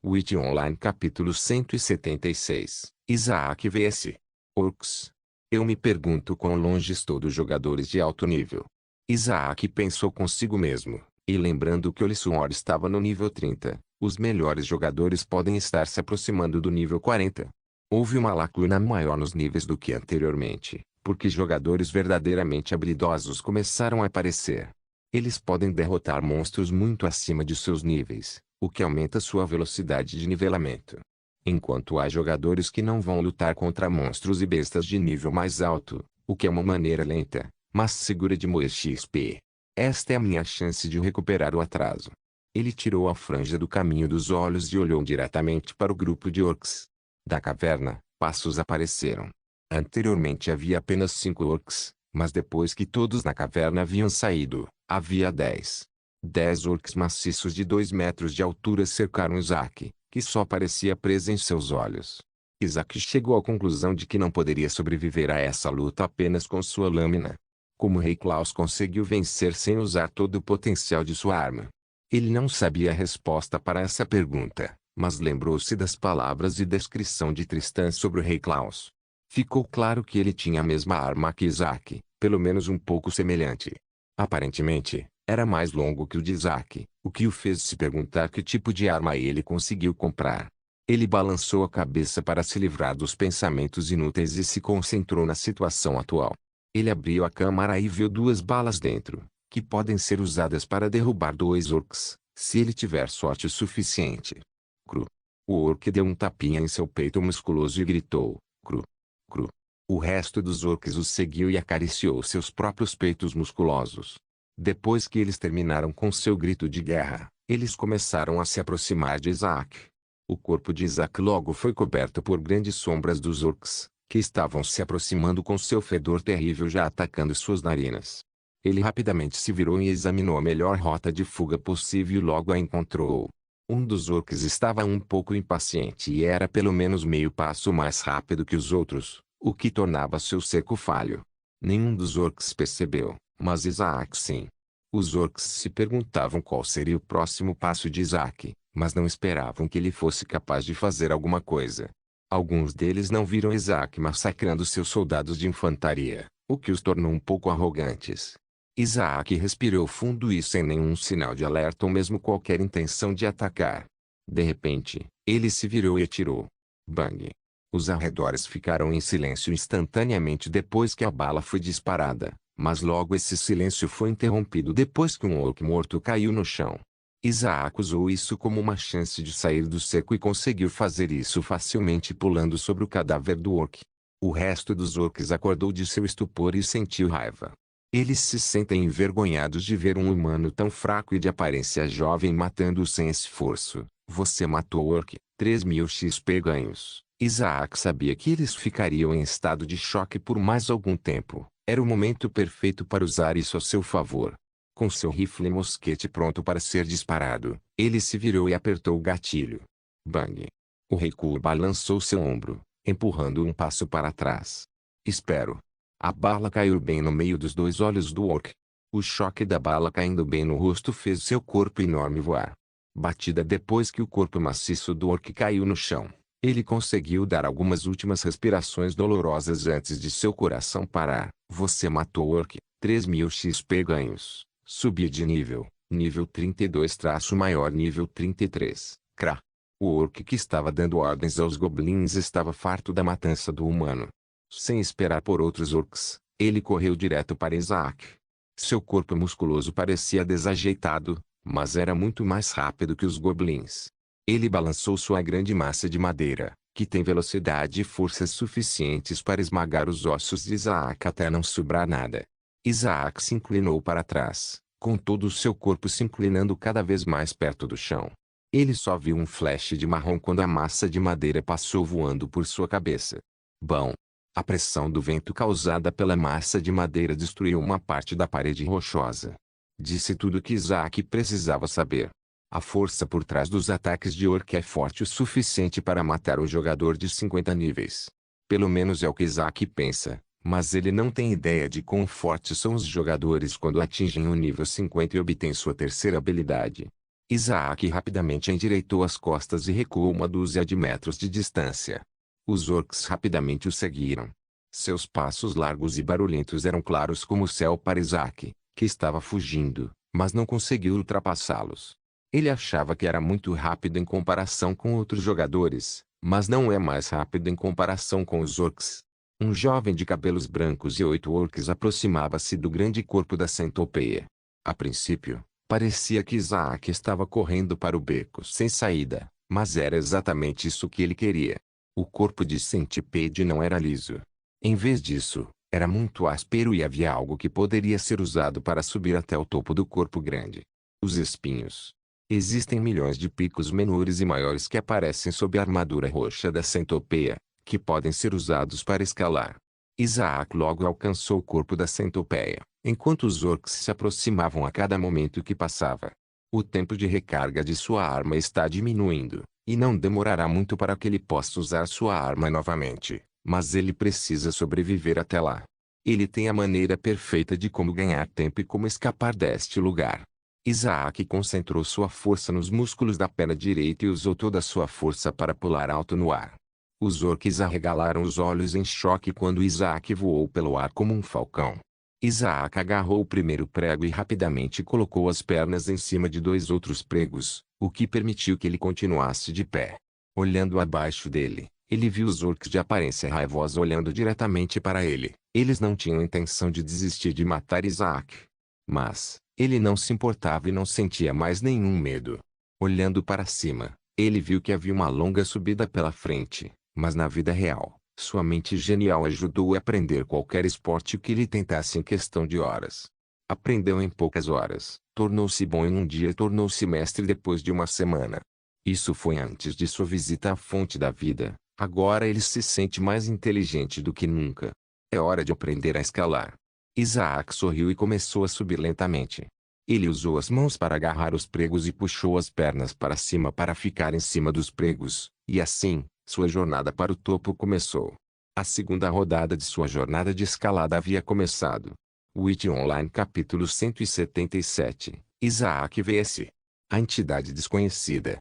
Witch Online capítulo 176. Isaac vs. Orcs. Eu me pergunto quão longe estou dos jogadores de alto nível. Isaac pensou consigo mesmo, e lembrando que Olissuor estava no nível 30, os melhores jogadores podem estar se aproximando do nível 40. Houve uma lacuna maior nos níveis do que anteriormente, porque jogadores verdadeiramente habilidosos começaram a aparecer. Eles podem derrotar monstros muito acima de seus níveis, o que aumenta sua velocidade de nivelamento. Enquanto há jogadores que não vão lutar contra monstros e bestas de nível mais alto, o que é uma maneira lenta, mas segura de moer XP. Esta é a minha chance de recuperar o atraso. Ele tirou a franja do caminho dos olhos e olhou diretamente para o grupo de orcs. Da caverna, passos apareceram. Anteriormente havia apenas 5 orcs, mas depois que todos na caverna haviam saído, havia 10. 10 orcs maciços de 2 metros de altura cercaram Isaac, que só parecia preso em seus olhos. Isaac chegou à conclusão de que não poderia sobreviver a essa luta apenas com sua lâmina. Como Rei Klaus conseguiu vencer sem usar todo o potencial de sua arma? Ele não sabia a resposta para essa pergunta, mas lembrou-se das palavras e descrição de Tristan sobre o Rei Klaus. Ficou claro que ele tinha a mesma arma que Isaac, pelo menos um pouco semelhante. Aparentemente, era mais longo que o de Isaac, o que o fez se perguntar que tipo de arma ele conseguiu comprar. Ele balançou a cabeça para se livrar dos pensamentos inúteis e se concentrou na situação atual. Ele abriu a câmara e viu 2 balas dentro, que podem ser usadas para derrubar 2 orcs, se ele tiver sorte o suficiente. Cru. O orc deu um tapinha em seu peito musculoso e gritou, cru. Cru. O resto dos orcs o seguiu e acariciou seus próprios peitos musculosos. Depois que eles terminaram com seu grito de guerra, eles começaram a se aproximar de Isaac. O corpo de Isaac logo foi coberto por grandes sombras dos orcs, que estavam se aproximando com seu fedor terrível já atacando suas narinas. Ele rapidamente se virou e examinou a melhor rota de fuga possível e logo a encontrou. Um dos orcs estava um pouco impaciente e era pelo menos meio passo mais rápido que os outros, o que tornava seu cerco falho. Nenhum dos orcs percebeu, mas Isaac sim. Os orcs se perguntavam qual seria o próximo passo de Isaac, mas não esperavam que ele fosse capaz de fazer alguma coisa. Alguns deles não viram Isaac massacrando seus soldados de infantaria, o que os tornou um pouco arrogantes. Isaac respirou fundo e sem nenhum sinal de alerta ou mesmo qualquer intenção de atacar. De repente, ele se virou e atirou. Bang! Os arredores ficaram em silêncio instantaneamente depois que a bala foi disparada, mas logo esse silêncio foi interrompido depois que um orc morto caiu no chão. Isaac usou isso como uma chance de sair do seco e conseguiu fazer isso facilmente pulando sobre o cadáver do orc. O resto dos orcs acordou de seu estupor e sentiu raiva. Eles se sentem envergonhados de ver um humano tão fraco e de aparência jovem matando-o sem esforço. Você matou o orc, 3.000 XP ganhos. Isaac sabia que eles ficariam em estado de choque por mais algum tempo. Era o momento perfeito para usar isso a seu favor. Com seu rifle mosquete pronto para ser disparado, ele se virou e apertou o gatilho. Bang! O Rei Ku balançou seu ombro, empurrando um passo para trás. Espero. A bala caiu bem no meio dos 2 olhos do orc. O choque da bala caindo bem no rosto fez seu corpo enorme voar. Batida depois que o corpo maciço do orc caiu no chão, ele conseguiu dar algumas últimas respirações dolorosas antes de seu coração parar. Você matou o orc, 3.000 XP ganhos. Subir de nível, nível 32-maior nível 33, Cra. O orc que estava dando ordens aos goblins estava farto da matança do humano. Sem esperar por outros orcs, ele correu direto para Isaac. Seu corpo musculoso parecia desajeitado, mas era muito mais rápido que os goblins. Ele balançou sua grande massa de madeira, que tem velocidade e força suficientes para esmagar os ossos de Isaac até não sobrar nada. Isaac se inclinou para trás, com todo o seu corpo se inclinando cada vez mais perto do chão. Ele só viu um flash de marrom quando a massa de madeira passou voando por sua cabeça. Bom! A pressão do vento causada pela massa de madeira destruiu uma parte da parede rochosa. Disse tudo o que Isaac precisava saber. A força por trás dos ataques de orc é forte o suficiente para matar um jogador de 50 níveis. Pelo menos é o que Isaac pensa. Mas ele não tem ideia de quão fortes são os jogadores quando atingem o nível 50 e obtêm sua terceira habilidade. Isaac rapidamente endireitou as costas e recuou uma dúzia de metros de distância. Os orcs rapidamente o seguiram. Seus passos largos e barulhentos eram claros como o céu para Isaac, que estava fugindo, mas não conseguiu ultrapassá-los. Ele achava que era muito rápido em comparação com outros jogadores, mas não é mais rápido em comparação com os orcs. Um jovem de cabelos brancos e 8 orcs aproximava-se do grande corpo da centopeia. A princípio, parecia que Isaac estava correndo para o beco sem saída, mas era exatamente isso que ele queria. O corpo de centipede não era liso. Em vez disso, era muito áspero e havia algo que poderia ser usado para subir até o topo do corpo grande. Os espinhos. Existem milhões de picos menores e maiores que aparecem sob a armadura roxa da centopeia, que podem ser usados para escalar. Isaac logo alcançou o corpo da centopeia, enquanto os orcs se aproximavam a cada momento que passava. O tempo de recarga de sua arma está diminuindo, e não demorará muito para que ele possa usar sua arma novamente, mas ele precisa sobreviver até lá. Ele tem a maneira perfeita de como ganhar tempo e como escapar deste lugar. Isaac concentrou sua força nos músculos da perna direita e usou toda a sua força para pular alto no ar. Os orcs arregalaram os olhos em choque quando Isaac voou pelo ar como um falcão. Isaac agarrou o primeiro prego e rapidamente colocou as pernas em cima de 2 outros pregos, o que permitiu que ele continuasse de pé. Olhando abaixo dele, ele viu os orcs de aparência raivosa olhando diretamente para ele. Eles não tinham intenção de desistir de matar Isaac. Mas, ele não se importava e não sentia mais nenhum medo. Olhando para cima, ele viu que havia uma longa subida pela frente, mas na vida real, sua mente genial ajudou a aprender qualquer esporte que ele tentasse em questão de horas. Aprendeu em poucas horas, tornou-se bom em um dia e tornou-se mestre depois de uma semana. Isso foi antes de sua visita à fonte da vida, agora ele se sente mais inteligente do que nunca. É hora de aprender a escalar. Isaac sorriu e começou a subir lentamente. Ele usou as mãos para agarrar os pregos e puxou as pernas para cima para ficar em cima dos pregos, e assim, sua jornada para o topo começou. A segunda rodada de sua jornada de escalada havia começado. Witch Online capítulo 177, Isaac vs. A entidade desconhecida.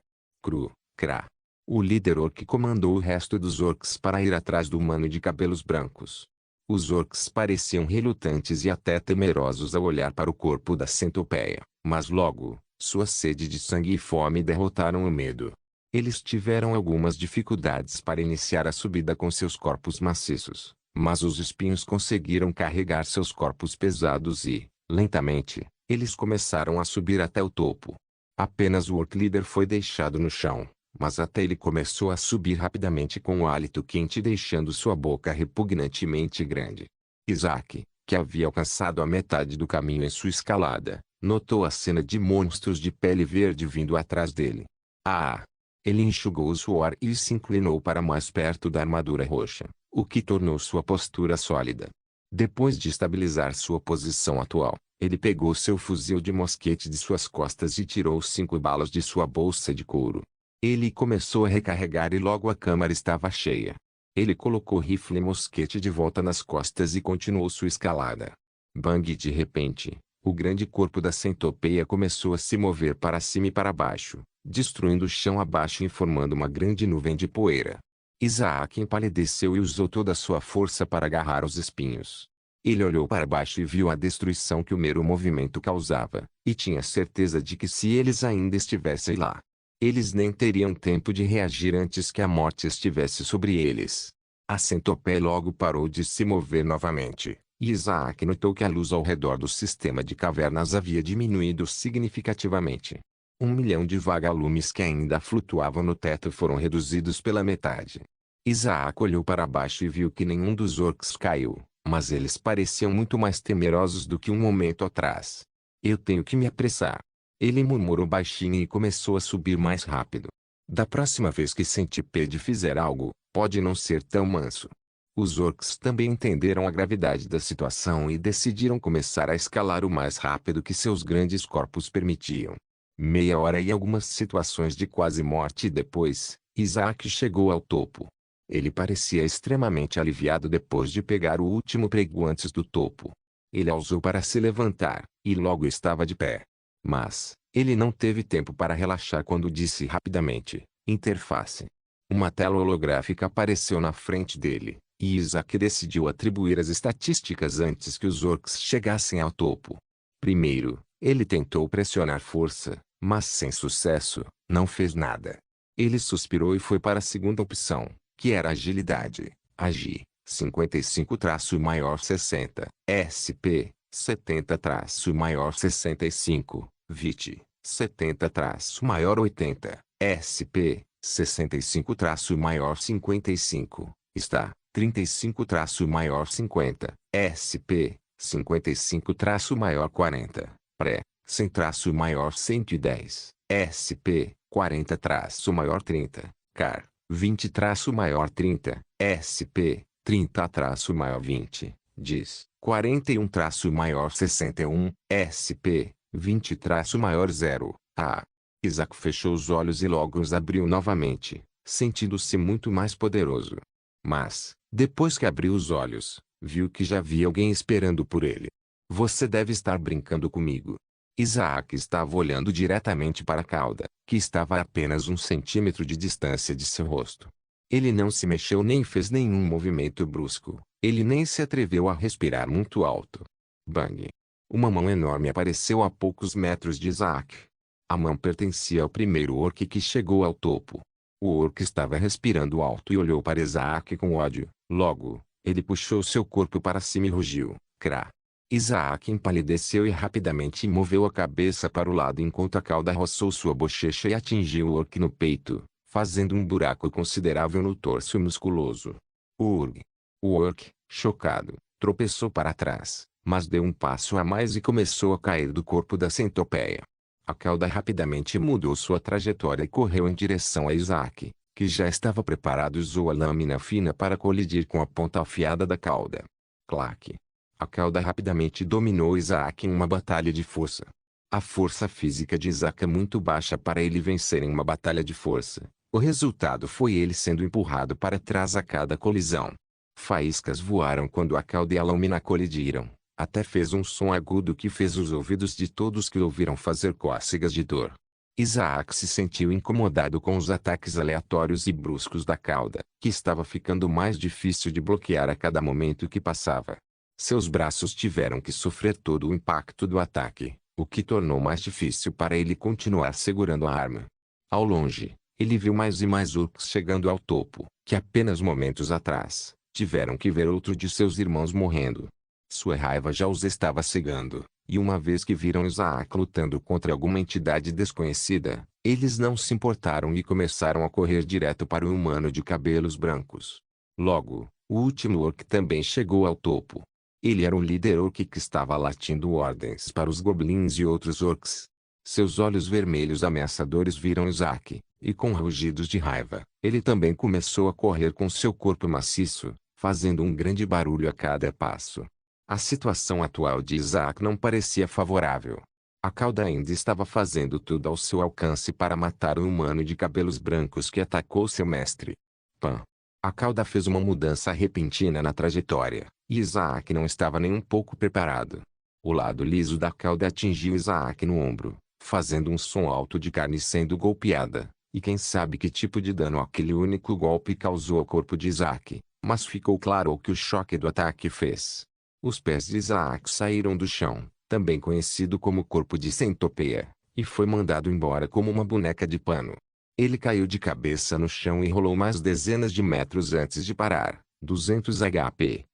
Kra. O líder orc comandou o resto dos orcs para ir atrás do humano de cabelos brancos. Os orcs pareciam relutantes e até temerosos ao olhar para o corpo da centopeia, mas logo, sua sede de sangue e fome derrotaram o medo. Eles tiveram algumas dificuldades para iniciar a subida com seus corpos maciços, mas os espinhos conseguiram carregar seus corpos pesados e, lentamente, eles começaram a subir até o topo. Apenas o orc líder foi deixado no chão, mas até ele começou a subir rapidamente com o hálito quente deixando sua boca repugnantemente grande. Isaac, que havia alcançado a metade do caminho em sua escalada, notou a cena de monstros de pele verde vindo atrás dele. Ah! Ele enxugou o suor e se inclinou para mais perto da armadura roxa, o que tornou sua postura sólida. Depois de estabilizar sua posição atual, ele pegou seu fuzil de mosquete de suas costas e tirou 5 balas de sua bolsa de couro. Ele começou a recarregar e logo a câmara estava cheia. Ele colocou o rifle e mosquete de volta nas costas e continuou sua escalada. Bang! De repente, o grande corpo da centopeia começou a se mover para cima e para baixo, destruindo o chão abaixo e formando uma grande nuvem de poeira. Isaac empalideceu e usou toda a sua força para agarrar os espinhos. Ele olhou para baixo e viu a destruição que o mero movimento causava, e tinha certeza de que se eles ainda estivessem lá, eles nem teriam tempo de reagir antes que a morte estivesse sobre eles. A centopeia logo parou de se mover novamente, e Isaac notou que a luz ao redor do sistema de cavernas havia diminuído significativamente. 1 milhão de vagalumes que ainda flutuavam no teto foram reduzidos pela metade. Isaac olhou para baixo e viu que nenhum dos orcs caiu, mas eles pareciam muito mais temerosos do que um momento atrás. Eu tenho que me apressar. Ele murmurou baixinho e começou a subir mais rápido. Da próxima vez que Centipede fizer algo, pode não ser tão manso. Os orcs também entenderam a gravidade da situação e decidiram começar a escalar o mais rápido que seus grandes corpos permitiam. Meia hora e algumas situações de quase morte depois, Isaac chegou ao topo. Ele parecia extremamente aliviado depois de pegar o último prego antes do topo. Ele ousou para se levantar, e logo estava de pé. Mas, Ele não teve tempo para relaxar quando disse rapidamente: interface. Uma tela holográfica apareceu na frente dele, e Isaac decidiu atribuir as estatísticas antes que os orcs chegassem ao topo. Primeiro, ele tentou pressionar força, mas sem sucesso, não fez nada. Ele suspirou e foi para a segunda opção, que era agilidade. Agi, 55-maior 60, SP, 70-maior 65, VIT, 70-maior 80, SP, 65-maior 55, está, 35-maior 50, SP, 55-maior 40, pré, 100-maior 110, SP, 40-maior 30, CAR, 20-maior 30, SP, 30-maior 20, diz, 41-maior 61, SP, 20-maior 0, A. Isaac fechou os olhos e logo os abriu novamente, sentindo-se muito mais poderoso. Mas, depois que abriu os olhos, viu que já havia alguém esperando por ele. Você deve estar brincando comigo. Isaac estava olhando diretamente para a cauda, que estava a apenas 1 centímetro de distância de seu rosto. Ele não se mexeu nem fez nenhum movimento brusco. Ele nem se atreveu a respirar muito alto. Bang! Uma mão enorme apareceu a poucos metros de Isaac. A mão pertencia ao primeiro orc que chegou ao topo. O orc estava respirando alto e olhou para Isaac com ódio. Logo, ele puxou seu corpo para cima e rugiu. Crá! Isaac empalideceu e rapidamente moveu a cabeça para o lado enquanto a cauda roçou sua bochecha e atingiu o orc no peito, fazendo um buraco considerável no torso musculoso. O orc, chocado, tropeçou para trás, mas deu um passo a mais e começou a cair do corpo da centopeia. A cauda rapidamente mudou sua trajetória e correu em direção a Isaac, que já estava preparado e usou a lâmina fina para colidir com a ponta afiada da cauda. Clac! A cauda rapidamente dominou Isaac em uma batalha de força. A força física de Isaac é muito baixa para ele vencer em uma batalha de força. O resultado foi ele sendo empurrado para trás a cada colisão. Faíscas voaram quando a cauda e a lâmina colidiram. Até fez um som agudo que fez os ouvidos de todos que ouviram fazer cócegas de dor. Isaac se sentiu incomodado com os ataques aleatórios e bruscos da cauda, que estava ficando mais difícil de bloquear a cada momento que passava. Seus braços tiveram que sofrer todo o impacto do ataque, o que tornou mais difícil para ele continuar segurando a arma. Ao longe, ele viu mais e mais orcs chegando ao topo, que apenas momentos atrás, tiveram que ver outro de seus irmãos morrendo. Sua raiva já os estava cegando, e uma vez que viram Isaac lutando contra alguma entidade desconhecida, eles não se importaram e começaram a correr direto para o humano de cabelos brancos. Logo, o último orc também chegou ao topo. Ele era o líder orc que estava latindo ordens para os goblins e outros orcs. Seus olhos vermelhos ameaçadores viram Isaac, e com rugidos de raiva, ele também começou a correr com seu corpo maciço, fazendo um grande barulho a cada passo. A situação atual de Isaac não parecia favorável. A cauda ainda estava fazendo tudo ao seu alcance para matar o humano de cabelos brancos que atacou seu mestre. Pã! A cauda fez uma mudança repentina na trajetória, e Isaac não estava nem um pouco preparado. O lado liso da cauda atingiu Isaac no ombro, fazendo um som alto de carne sendo golpeada, e quem sabe que tipo de dano aquele único golpe causou ao corpo de Isaac, mas ficou claro o que o choque do ataque fez. Os pés de Isaac saíram do chão, também conhecido como corpo de centopeia, e foi mandado embora como uma boneca de pano. Ele caiu de cabeça no chão e rolou mais dezenas de metros antes de parar. 200 HP,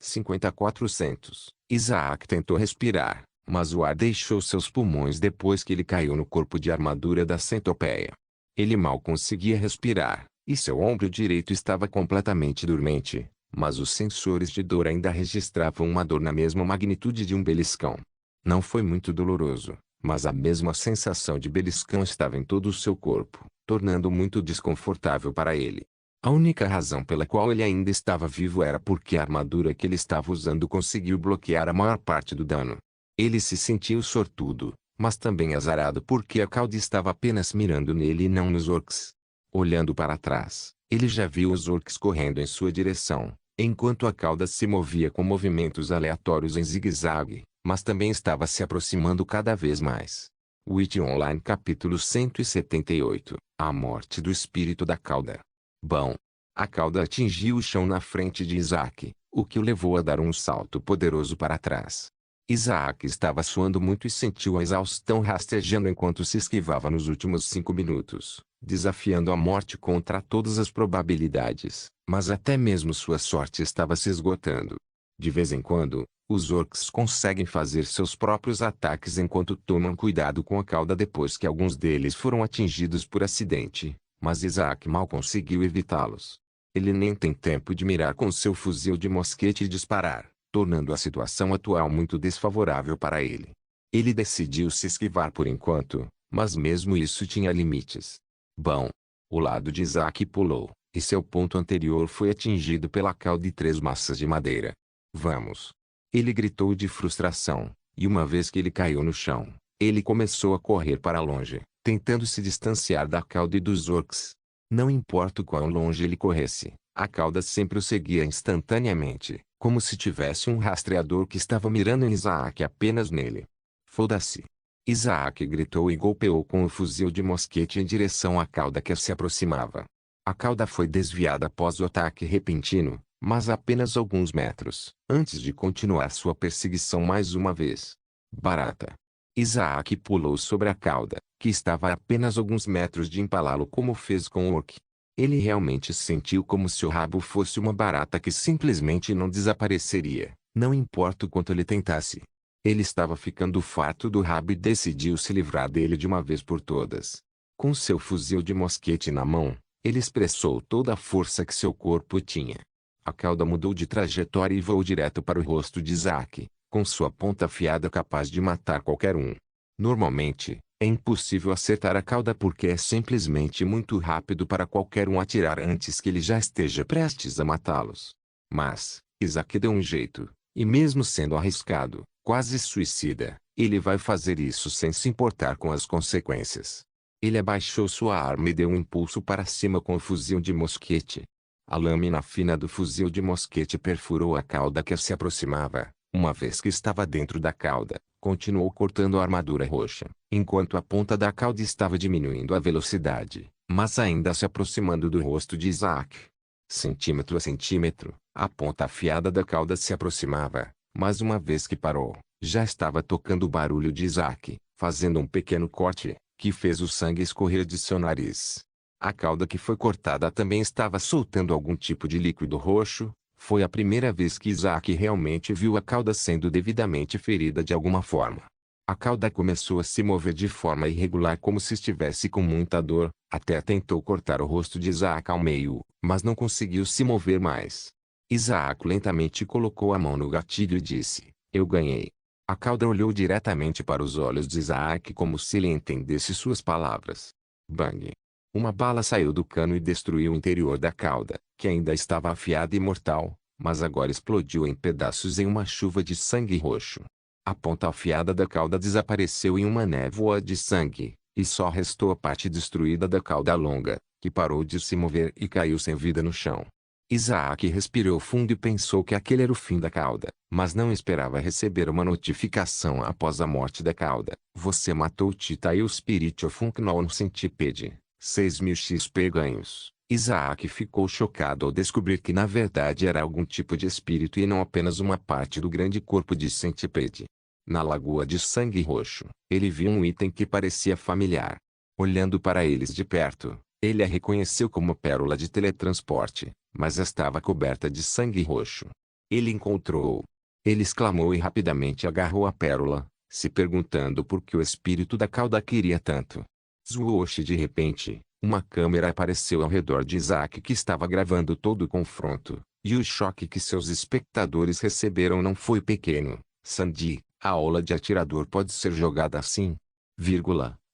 50-400. Isaac tentou respirar, mas o ar deixou seus pulmões depois que ele caiu no corpo de armadura da centopeia. Ele mal conseguia respirar, e seu ombro direito estava completamente dormente. Mas os sensores de dor ainda registravam uma dor na mesma magnitude de um beliscão. Não foi muito doloroso, mas a mesma sensação de beliscão estava em todo o seu corpo, tornando muito desconfortável para ele. A única razão pela qual ele ainda estava vivo era porque a armadura que ele estava usando conseguiu bloquear a maior parte do dano. Ele se sentiu sortudo, mas também azarado porque a cauda estava apenas mirando nele e não nos orcs. Olhando para trás, ele já viu os orcs correndo em sua direção, enquanto a cauda se movia com movimentos aleatórios em zigue-zague, mas também estava se aproximando cada vez mais. Witch Online capítulo 178. A morte do espírito da cauda. Bom. A cauda atingiu o chão na frente de Isaac, o que o levou a dar um salto poderoso para trás. Isaac estava suando muito e sentiu a exaustão rastejando enquanto se esquivava nos últimos 5 minutos, desafiando a morte contra todas as probabilidades, mas até mesmo sua sorte estava se esgotando. De vez em quando, os orcs conseguem fazer seus próprios ataques enquanto tomam cuidado com a cauda depois que alguns deles foram atingidos por acidente, mas Isaac mal conseguiu evitá-los. Ele nem tem tempo de mirar com seu fuzil de mosquete e disparar, tornando a situação atual muito desfavorável para ele. Ele decidiu se esquivar por enquanto, mas mesmo isso tinha limites. Bom, o lado de Isaac pulou, e seu ponto anterior foi atingido pela cauda de 3 massas de madeira. Vamos! Ele gritou de frustração, e uma vez que ele caiu no chão, ele começou a correr para longe, tentando se distanciar da cauda e dos orcs. Não importa o quão longe ele corresse, a cauda sempre o seguia instantaneamente, como se tivesse um rastreador que estava mirando em Isaac apenas nele. Foda-se! Isaac gritou e golpeou com o fuzil de mosquete em direção à cauda que se aproximava. A cauda foi desviada após o ataque repentino, mas apenas alguns metros, antes de continuar sua perseguição mais uma vez. Barata! Isaac pulou sobre a cauda, que estava a apenas alguns metros de empalá-lo como fez com o orc. Ele realmente sentiu como se o rabo fosse uma barata que simplesmente não desapareceria, não importa o quanto ele tentasse. Ele estava ficando farto do rabo e decidiu se livrar dele de uma vez por todas. Com seu fuzil de mosquete na mão, ele expressou toda a força que seu corpo tinha. A cauda mudou de trajetória e voou direto para o rosto de Isaac, com sua ponta afiada capaz de matar qualquer um. Normalmente, é impossível acertar a cauda porque é simplesmente muito rápido para qualquer um atirar antes que ele já esteja prestes a matá-los. Mas, Isaac deu um jeito, e mesmo sendo arriscado, quase suicida, ele vai fazer isso sem se importar com as consequências. Ele abaixou sua arma e deu um impulso para cima com o fuzil de mosquete. A lâmina fina do fuzil de mosquete perfurou a cauda que se aproximava. Uma vez que estava dentro da cauda, continuou cortando a armadura roxa, enquanto a ponta da cauda estava diminuindo a velocidade, mas ainda se aproximando do rosto de Isaac. Centímetro a centímetro, a ponta afiada da cauda se aproximava, mas uma vez que parou, já estava tocando o barulho de Isaac, fazendo um pequeno corte, que fez o sangue escorrer de seu nariz. A cauda que foi cortada também estava soltando algum tipo de líquido roxo. Foi a primeira vez que Isaac realmente viu a cauda sendo devidamente ferida de alguma forma. A cauda começou a se mover de forma irregular como se estivesse com muita dor, até tentou cortar o rosto de Isaac ao meio, mas não conseguiu se mover mais. Isaac lentamente colocou a mão no gatilho e disse, "Eu ganhei." A cauda olhou diretamente para os olhos de Isaac como se ele entendesse suas palavras. Bang! Uma bala saiu do cano e destruiu o interior da cauda, que ainda estava afiada e mortal, mas agora explodiu em pedaços em uma chuva de sangue roxo. A ponta afiada da cauda desapareceu em uma névoa de sangue, e só restou a parte destruída da cauda longa, que parou de se mover e caiu sem vida no chão. Isaac respirou fundo e pensou que aquele era o fim da cauda, mas não esperava receber uma notificação após a morte da cauda. Você matou Tita e o Spirit of Unknown Centipede. 6.000 XP ganhos. Isaac ficou chocado ao descobrir que na verdade era algum tipo de espírito e não apenas uma parte do grande corpo de Centipede. Na lagoa de sangue roxo, ele viu um item que parecia familiar. Olhando para eles de perto, ele a reconheceu como pérola de teletransporte, mas estava coberta de sangue roxo. Ele encontrou. Ele exclamou e rapidamente agarrou a pérola, se perguntando por que o espírito da cauda queria tanto. Zwoosh. De repente, uma câmera apareceu ao redor de Isaac que estava gravando todo o confronto, e o choque que seus espectadores receberam não foi pequeno. Sandy, a aula de atirador pode ser jogada assim?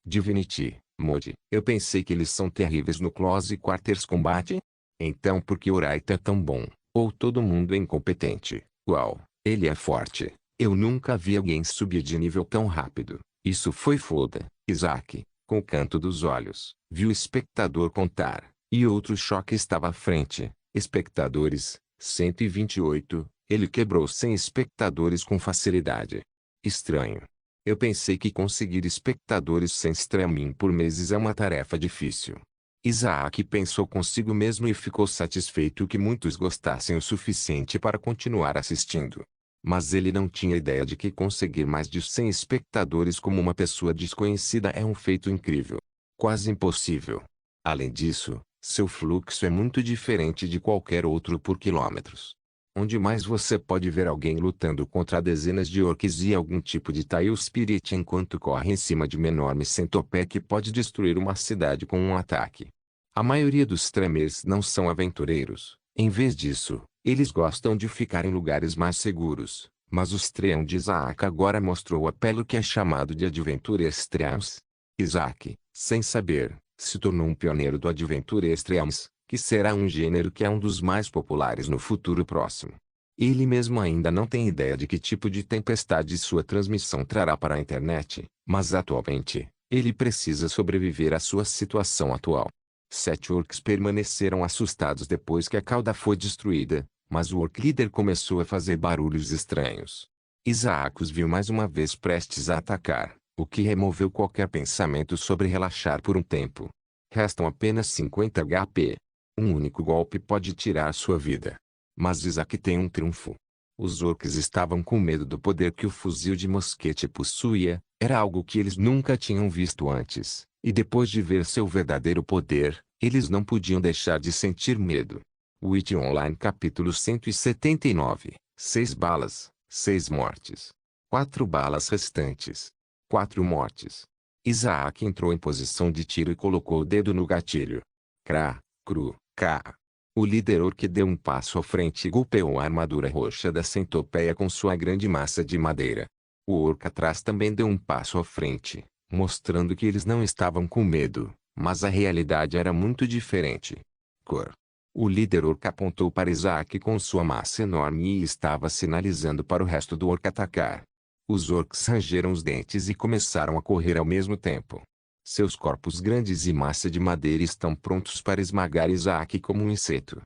Divinity, Mode. Eu pensei que eles são terríveis no Close Quarters Combat? Então por que Oraita é tão bom? Ou todo mundo é incompetente? Uau, ele é forte. Eu nunca vi alguém subir de nível tão rápido. Isso foi foda. Isaac, com o canto dos olhos, viu o espectador contar, e outro choque estava à frente. Espectadores, 128, ele quebrou 100 espectadores com facilidade. Estranho. Eu pensei que conseguir espectadores sem streaming por meses é uma tarefa difícil. Isaac pensou consigo mesmo e ficou satisfeito que muitos gostassem o suficiente para continuar assistindo. Mas ele não tinha ideia de que conseguir mais de 100 espectadores como uma pessoa desconhecida é um feito incrível. Quase impossível. Além disso, seu fluxo é muito diferente de qualquer outro por quilômetros. Onde mais você pode ver alguém lutando contra dezenas de orques e algum tipo de Tail Spirit enquanto corre em cima de uma enorme centopeia que pode destruir uma cidade com um ataque. A maioria dos tremers não são aventureiros. Em vez disso, eles gostam de ficar em lugares mais seguros. Mas o Stream de Isaac agora mostrou a pele que é chamado de Adventure Extremes. Isaac, sem saber, se tornou um pioneiro do Adventure Extremes, que será um gênero que é um dos mais populares no futuro próximo. Ele mesmo ainda não tem ideia de que tipo de tempestade sua transmissão trará para a internet, mas atualmente, ele precisa sobreviver à sua situação atual. 7 orcs permaneceram assustados depois que a cauda foi destruída, mas o orc líder começou a fazer barulhos estranhos. Isaac os viu mais uma vez prestes a atacar, o que removeu qualquer pensamento sobre relaxar por um tempo. Restam apenas 50 HP. Um único golpe pode tirar sua vida. Mas Isaac tem um trunfo. Os orcs estavam com medo do poder que o fuzil de mosquete possuía, era algo que eles nunca tinham visto antes, e depois de ver seu verdadeiro poder, eles não podiam deixar de sentir medo. Witch Online capítulo 179, 6 balas, 6 mortes. 4 balas restantes. 4 mortes. Isaac entrou em posição de tiro e colocou o dedo no gatilho. Crá, cru, cá. O líder orc deu um passo à frente e golpeou a armadura roxa da centopeia com sua grande massa de madeira. O orc atrás também deu um passo à frente, mostrando que eles não estavam com medo, mas a realidade era muito diferente. Cor. O líder orc apontou para Isaac com sua massa enorme e estava sinalizando para o resto do orc atacar. Os orcs rangeram os dentes e começaram a correr ao mesmo tempo. Seus corpos grandes e massa de madeira estão prontos para esmagar Isaac como um inseto.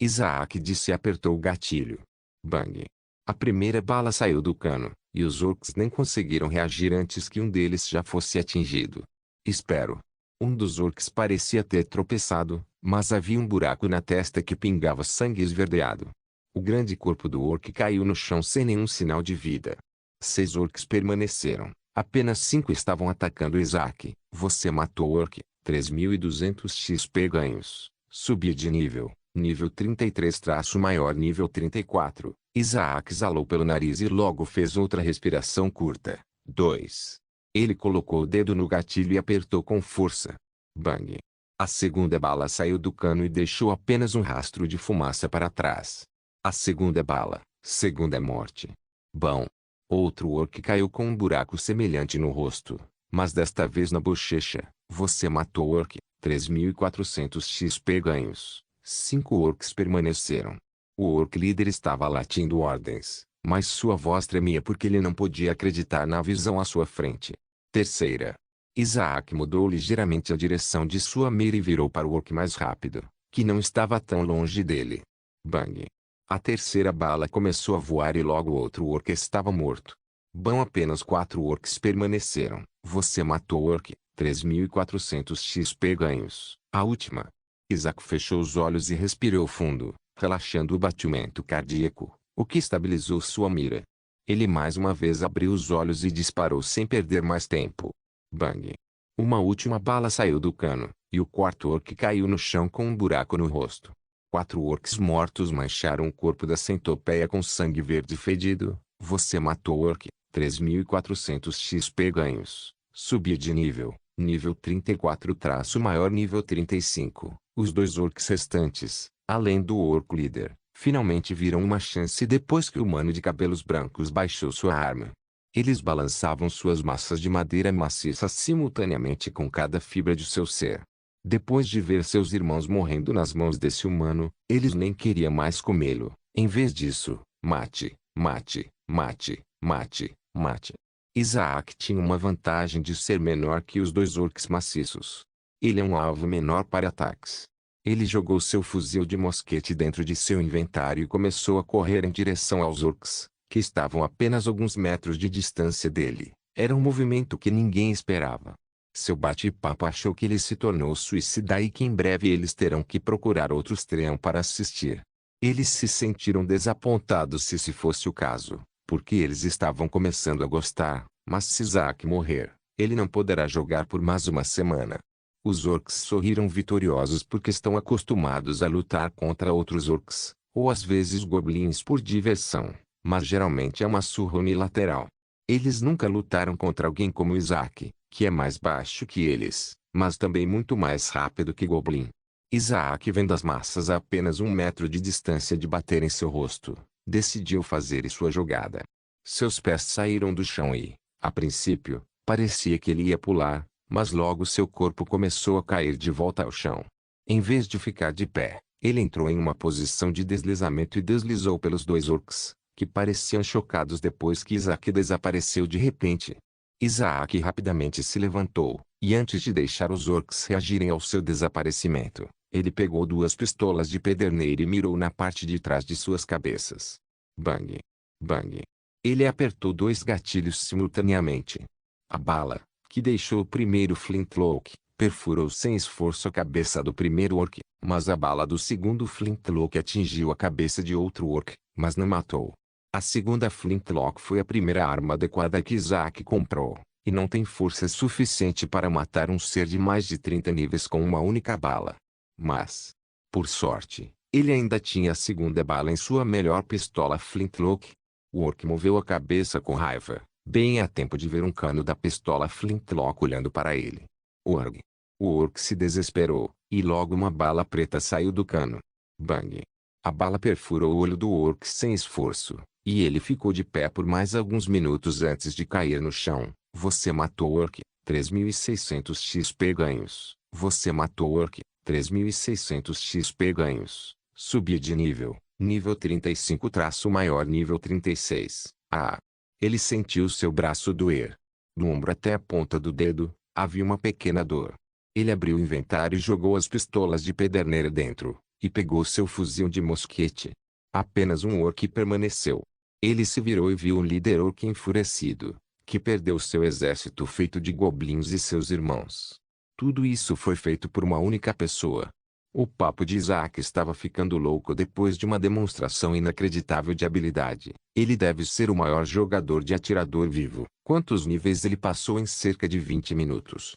Isaac disse e apertou o gatilho. Bang! A primeira bala saiu do cano, e os orcs nem conseguiram reagir antes que um deles já fosse atingido. Espero. Um dos orcs parecia ter tropeçado, mas havia um buraco na testa que pingava sangue esverdeado. O grande corpo do orc caiu no chão sem nenhum sinal de vida. 6 orcs permaneceram. Apenas 5 estavam atacando Isaac. Você matou o orc. 3.200 XP ganhos. Subir de nível. Nível 33 traço maior nível 34. Isaac exalou pelo nariz e logo fez outra respiração curta. 2. Ele colocou o dedo no gatilho e apertou com força. Bang! A segunda bala saiu do cano e deixou apenas um rastro de fumaça para trás. A segunda bala. Segunda morte. Bom. Outro orc caiu com um buraco semelhante no rosto, mas desta vez na bochecha. Você matou o orc. 3.400 XP ganhos. 5 orcs permaneceram. O orc líder estava latindo ordens, mas sua voz tremia porque ele não podia acreditar na visão à sua frente. Terceira. Isaac mudou ligeiramente a direção de sua mira e virou para o orc mais rápido, que não estava tão longe dele. Bang! A terceira bala começou a voar e logo outro orc estava morto. Bom, apenas 4 orcs permaneceram. Você matou o orc. 3.400 XP ganhos. A última. Isaac fechou os olhos e respirou fundo, relaxando o batimento cardíaco, o que estabilizou sua mira. Ele mais uma vez abriu os olhos e disparou sem perder mais tempo. Bang! Uma última bala saiu do cano, e o quarto orc caiu no chão com um buraco no rosto. 4 orcs mortos mancharam o corpo da centopeia com sangue verde fedido. Você matou o orc. 3.400 XP ganhos. Subir de nível. Nível 34 traço maior nível 35. Os 2 orcs restantes, além do orc líder, finalmente viram uma chance depois que o humano de cabelos brancos baixou sua arma. Eles balançavam suas massas de madeira maciça simultaneamente com cada fibra de seu ser. Depois de ver seus irmãos morrendo nas mãos desse humano, eles nem queriam mais comê-lo. Em vez disso, mate, mate, mate, mate, mate. Isaac tinha uma vantagem de ser menor que os 2 orcs maciços. Ele é um alvo menor para ataques. Ele jogou seu fuzil de mosquete dentro de seu inventário e começou a correr em direção aos orcs, que estavam a apenas alguns metros de distância dele. Era um movimento que ninguém esperava. Seu bate-papo achou que ele se tornou suicida e que em breve eles terão que procurar outros trem para assistir. Eles se sentiram desapontados se fosse o caso, porque eles estavam começando a gostar, mas se Isaac morrer, ele não poderá jogar por mais uma semana. Os orcs sorriram vitoriosos porque estão acostumados a lutar contra outros orcs, ou às vezes goblins por diversão, mas geralmente é uma surra unilateral. Eles nunca lutaram contra alguém como Isaac, que é mais baixo que eles, mas também muito mais rápido que Goblin. Isaac, vendo as massas a apenas 1 metro de distância de bater em seu rosto, decidiu fazer sua jogada. Seus pés saíram do chão e, a princípio, parecia que ele ia pular, mas logo seu corpo começou a cair de volta ao chão. Em vez de ficar de pé, ele entrou em uma posição de deslizamento e deslizou pelos dois orcs, que pareciam chocados depois que Isaac desapareceu de repente. Isaac rapidamente se levantou, e antes de deixar os orcs reagirem ao seu desaparecimento, ele pegou 2 pistolas de pederneira e mirou na parte de trás de suas cabeças. Bang! Bang! Ele apertou 2 gatilhos simultaneamente. A bala, que deixou o primeiro flintlock, perfurou sem esforço a cabeça do primeiro orc, mas a bala do segundo flintlock atingiu a cabeça de outro orc, mas não matou. A segunda flintlock foi a primeira arma adequada que Isaac comprou, e não tem força suficiente para matar um ser de mais de 30 níveis com uma única bala. Mas, por sorte, ele ainda tinha a segunda bala em sua melhor pistola flintlock. O orc moveu a cabeça com raiva, bem a tempo de ver um cano da pistola flintlock olhando para ele. Org! O orc se desesperou, e logo uma bala preta saiu do cano. Bang! A bala perfurou o olho do orc sem esforço, e ele ficou de pé por mais alguns minutos antes de cair no chão. Você matou o orc, 3.600 XP ganhos. Você matou o orc, 3.600 XP ganhos. Subir de nível, nível 35 traço maior nível 36. Ah! Ele sentiu seu braço doer. Do ombro até a ponta do dedo, havia uma pequena dor. Ele abriu o inventário e jogou as pistolas de pederneira dentro, e pegou seu fuzil de mosquete. Apenas um orc permaneceu. Ele se virou e viu um líder orc enfurecido, que perdeu seu exército feito de goblins e seus irmãos. Tudo isso foi feito por uma única pessoa. O papo de Isaac estava ficando louco depois de uma demonstração inacreditável de habilidade. Ele deve ser o maior jogador de atirador vivo. Quantos níveis ele passou em cerca de 20 minutos?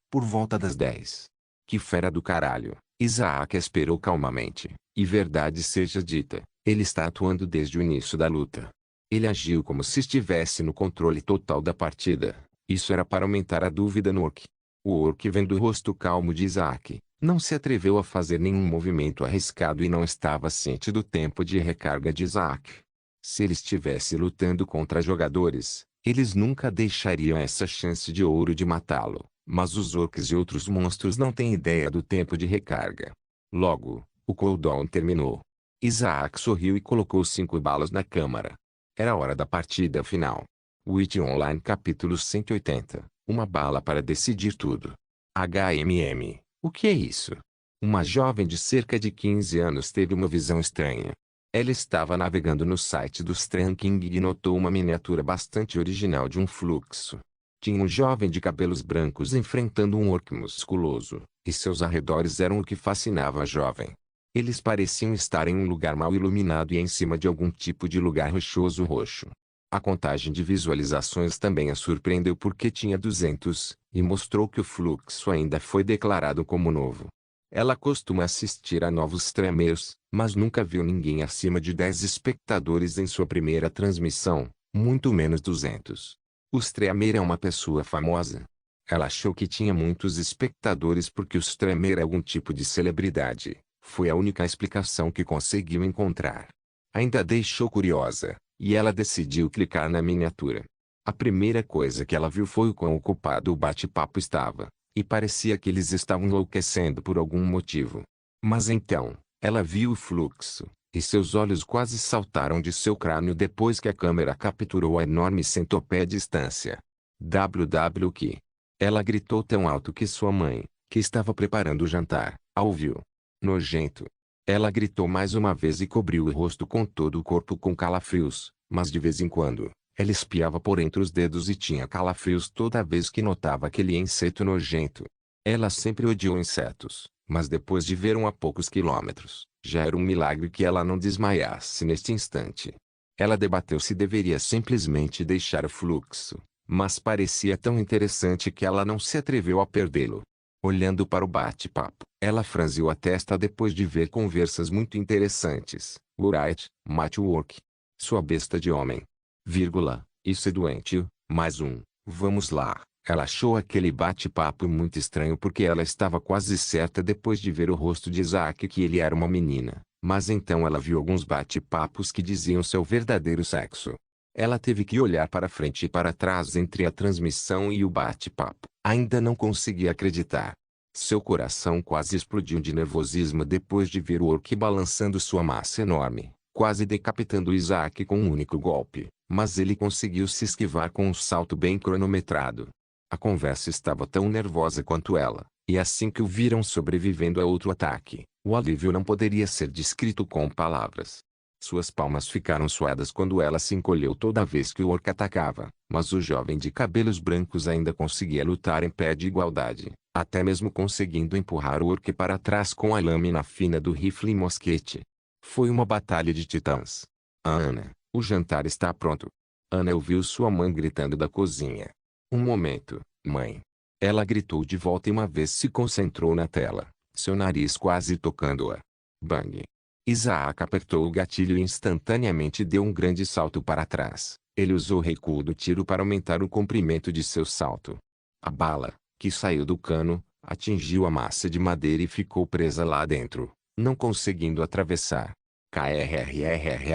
Por volta das 10. Que fera do caralho. Isaac esperou calmamente, e verdade seja dita, ele está atuando desde o início da luta. Ele agiu como se estivesse no controle total da partida. Isso era para aumentar a dúvida no orc. O orc, vendo o rosto calmo de Isaac, não se atreveu a fazer nenhum movimento arriscado e não estava ciente do tempo de recarga de Isaac. Se ele estivesse lutando contra jogadores, eles nunca deixariam essa chance de ouro de matá-lo. Mas os orcs e outros monstros não têm ideia do tempo de recarga. Logo, o cooldown terminou. Isaac sorriu e colocou 5 balas na câmara. Era hora da partida final. Witch Online capítulo 180. Uma bala para decidir tudo. HMM. O que é isso? Uma jovem de cerca de 15 anos teve uma visão estranha. Ela estava navegando no site do Stran King e notou uma miniatura bastante original de um fluxo. Tinha um jovem de cabelos brancos enfrentando um orc musculoso, e seus arredores eram o que fascinava a jovem. Eles pareciam estar em um lugar mal iluminado e em cima de algum tipo de lugar rochoso roxo. A contagem de visualizações também a surpreendeu porque tinha 200, e mostrou que o fluxo ainda foi declarado como novo. Ela costuma assistir a novos streamers, mas nunca viu ninguém acima de 10 espectadores em sua primeira transmissão, muito menos 200. O streamer é uma pessoa famosa. Ela achou que tinha muitos espectadores porque o streamer é algum tipo de celebridade. Foi a única explicação que conseguiu encontrar. Ainda deixou curiosa, e ela decidiu clicar na miniatura. A primeira coisa que ela viu foi o quão ocupado o bate-papo estava, e parecia que eles estavam enlouquecendo por algum motivo. Mas então, ela viu o fluxo, e seus olhos quase saltaram de seu crânio depois que a câmera capturou a enorme centopeia à distância. WW que? Ela gritou tão alto que sua mãe, que estava preparando o jantar, a ouviu. Nojento. Ela gritou mais uma vez e cobriu o rosto com todo o corpo com calafrios, mas de vez em quando, ela espiava por entre os dedos e tinha calafrios toda vez que notava aquele inseto nojento. Ela sempre odiou insetos, mas depois de ver um a poucos quilômetros, já era um milagre que ela não desmaiasse neste instante. Ela debateu se deveria simplesmente deixar o fluxo, mas parecia tão interessante que ela não se atreveu a perdê-lo. Olhando para o bate-papo, ela franziu a testa depois de ver conversas muito interessantes. Wright, Matchwork. Sua besta de homem. Vírgula, isso é doentio, mais um. Vamos lá. Ela achou aquele bate-papo muito estranho porque ela estava quase certa depois de ver o rosto de Isaac que ele era uma menina. Mas então ela viu alguns bate-papos que diziam seu verdadeiro sexo. Ela teve que olhar para frente e para trás entre a transmissão e o bate-papo. Ainda não conseguia acreditar. Seu coração quase explodiu de nervosismo depois de ver o orc balançando sua massa enorme, quase decapitando Isaac com um único golpe, mas ele conseguiu se esquivar com um salto bem cronometrado. A conversa estava tão nervosa quanto ela, e assim que o viram sobrevivendo a outro ataque, o alívio não poderia ser descrito com palavras. Suas palmas ficaram suadas quando ela se encolheu toda vez que o orc atacava, mas o jovem de cabelos brancos ainda conseguia lutar em pé de igualdade, até mesmo conseguindo empurrar o orc para trás com a lâmina fina do rifle e mosquete. Foi uma batalha de titãs. Ana, o jantar está pronto. Ana ouviu sua mãe gritando da cozinha. Um momento, mãe. Ela gritou de volta e uma vez se concentrou na tela, seu nariz quase tocando-a. Bang. Isaac apertou o gatilho e instantaneamente deu um grande salto para trás. Ele usou o recuo do tiro para aumentar o comprimento de seu salto. A bala, que saiu do cano, atingiu a massa de madeira e ficou presa lá dentro, não conseguindo atravessar. KRRRHHH.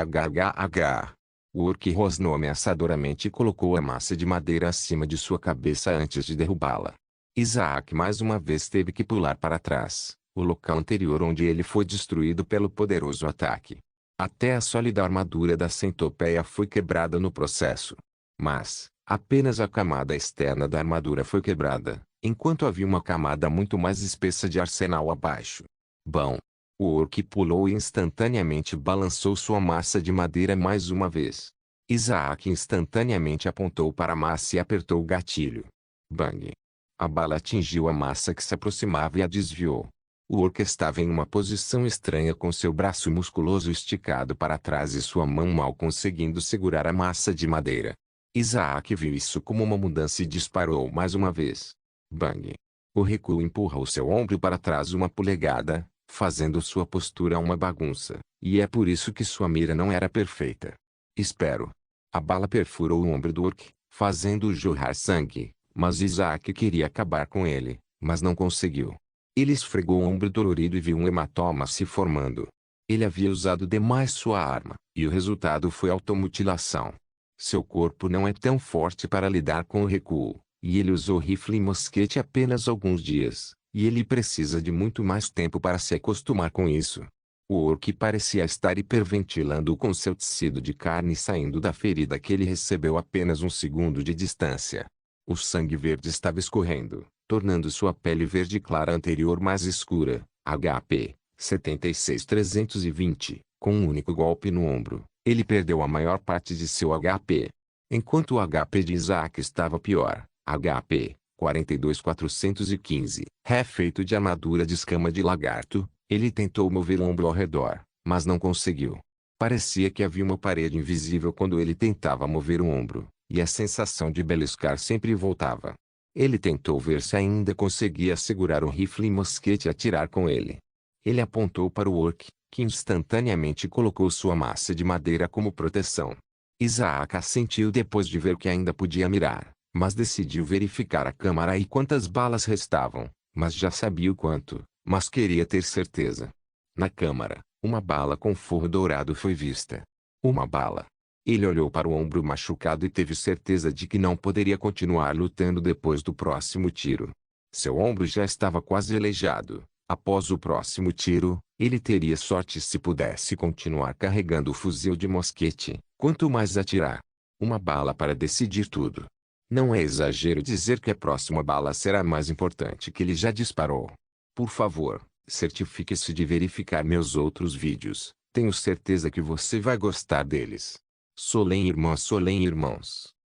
O orc rosnou ameaçadoramente e colocou a massa de madeira acima de sua cabeça antes de derrubá-la. Isaac mais uma vez teve que pular para trás, o local anterior onde ele foi destruído pelo poderoso ataque. Até a sólida armadura da centopeia foi quebrada no processo. Mas, apenas a camada externa da armadura foi quebrada, enquanto havia uma camada muito mais espessa de arsenal abaixo. Bom. O orc pulou e instantaneamente balançou sua massa de madeira mais uma vez. Isaac instantaneamente apontou para a massa e apertou o gatilho. Bang! A bala atingiu a massa que se aproximava e a desviou. O orc estava em uma posição estranha com seu braço musculoso esticado para trás e sua mão mal conseguindo segurar a massa de madeira. Isaac viu isso como uma mudança e disparou mais uma vez. Bang! O recuo empurrou seu ombro para trás uma polegada, fazendo sua postura uma bagunça, e é por isso que sua mira não era perfeita. Espero. A bala perfurou o ombro do orc, fazendo-o jorrar sangue, mas Isaac queria acabar com ele, mas não conseguiu. Ele esfregou o ombro dolorido e viu um hematoma se formando. Ele havia usado demais sua arma, e o resultado foi automutilação. Seu corpo não é tão forte para lidar com o recuo, e ele usou rifle e mosquete apenas alguns dias. E ele precisa de muito mais tempo para se acostumar com isso. O orc parecia estar hiperventilando com seu tecido de carne saindo da ferida que ele recebeu a apenas um segundo de distância. O sangue verde estava escorrendo, tornando sua pele verde clara anterior mais escura. HP 76320, com um único golpe no ombro, ele perdeu a maior parte de seu HP. Enquanto o HP de Isaac estava pior, HP 42.415, feito de armadura de escama de lagarto, ele tentou mover o ombro ao redor, mas não conseguiu. Parecia que havia uma parede invisível quando ele tentava mover o ombro, e a sensação de beliscar sempre voltava. Ele tentou ver se ainda conseguia segurar o rifle e mosquete e atirar com ele. Ele apontou para o orc, que instantaneamente colocou sua massa de madeira como proteção. Isaac assentiu depois de ver que ainda podia mirar, mas decidiu verificar a câmara e quantas balas restavam, mas já sabia o quanto, mas queria ter certeza. Na câmara, uma bala com forro dourado foi vista. Uma bala. Ele olhou para o ombro machucado e teve certeza de que não poderia continuar lutando depois do próximo tiro. Seu ombro já estava quase aleijado. Após o próximo tiro, ele teria sorte se pudesse continuar carregando o fuzil de mosquete, quanto mais atirar. Uma bala para decidir tudo. Não é exagero dizer que a próxima bala será mais importante que ele já disparou. Por favor, Certifique-se de verificar meus outros vídeos. Tenho certeza que você vai gostar deles. Solem irmãos.